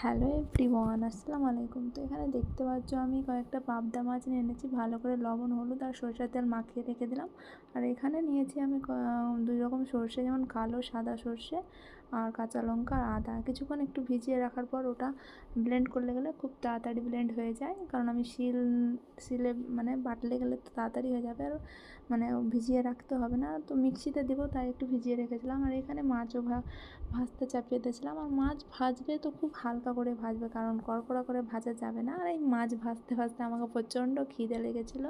Hello everyone, আসসালামু আলাইকুম। তো এখানে দেখতে পাচ্ছ আমি কয়েকটা পাবদা মাছ নিয়ে এনেছি। ভালো করে লবণ, হলুদ আর সরষের তেল মাখিয়ে রেখে দিলাম। আর এখানে নিয়েছি আমি দুই রকম সরষে, যেমন কালো সাদা সরষে আর কাঁচা লঙ্কা আর আদা। কিছুক্ষণ একটু ভিজিয়ে রাখার পর ওটা ব্লেন্ড করলে গেলে খুব তাড়াতাড়ি ব্লেন্ড হয়ে যায়, কারণ আমি শিলে মানে বাটলে গেলে তো তাড়াতাড়ি হয়ে যাবে। আর মানে ভিজিয়ে রাখতে হবে না, তো মিক্সিতে দেবো তাই একটু ভিজিয়ে রেখেছিলাম। আর এখানে মাছও ভাজতে চাপিয়ে দিয়েছিলাম। আর মাছ ভাজবে তো খুব হালকা করে ভাজবে, কারণ কড়কড়া করে ভাজা যাবে না। আর এই মাছ ভাজতে ভাজতে আমাকে প্রচণ্ড খিদে লেগেছিলো,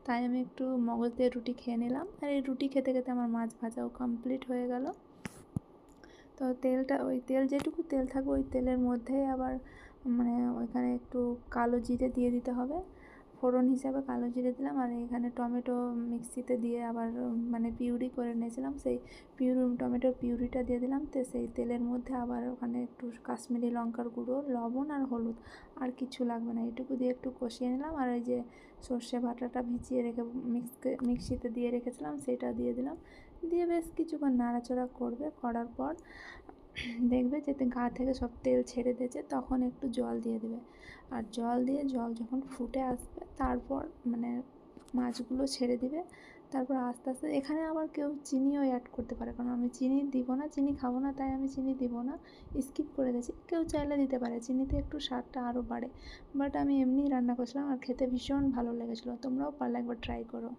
তাই আমি একটু মগজ দিয়ে রুটি খেয়ে নিলাম। আর এই রুটি খেতে খেতে আমার মাছ ভাজাও কমপ্লিট হয়ে গেল। তো ওই তেল যেটুকু তেল থাকবে ওই তেলের মধ্যেই আবার মানে ওইখানে একটু কালো জিরে দিয়ে দিতে হবে, ফোড়ন হিসাবে কালো জিরে দিলাম। আর এখানে টমেটো মিক্সিতে দিয়ে আবার মানে পিউরি করে নিয়েছিলাম, সেই টমেটোর পিউরিটা দিয়ে দিলাম। তো সেই তেলের মধ্যে আবার ওখানে একটু কাশ্মীরি লঙ্কার গুঁড়ো, লবণ আর হলুদ, আর কিছু লাগবে না, এটুকু দিয়ে একটু কষিয়ে নিলাম। আর ওই যে সর্ষে বাটাটা ভিজিয়ে রেখে মিক্সিতে দিয়ে রেখেছিলাম সেটা দিয়ে দিলাম। দিয়ে বেশ কিছুক্ষণ নাড়াচাড়া করবে, করার পর দেখবে যে গা থেকে সব তেল ছেড়ে দিয়েছে, তখন একটু জল দিয়ে দেবে। আর জল যখন ফুটে আসবে তারপর মানে মাছগুলো ছেড়ে দিবে। তারপর আস্তে আস্তে এখানে আবার কেউ চিনিও অ্যাড করতে পারে, কারণ আমি চিনি দিব না, চিনি খাবো না, তাই আমি চিনি দিব না, স্কিপ করে দিয়েছি। কেউ চাইলে দিতে পারে, চিনিতে একটু স্বাদটা আরও বাড়ে। বাট আমি এমনিই রান্না করছিলাম আর খেতে ভীষণ ভালো লেগেছিলো। তোমরাও পারলে একবার ট্রাই করো।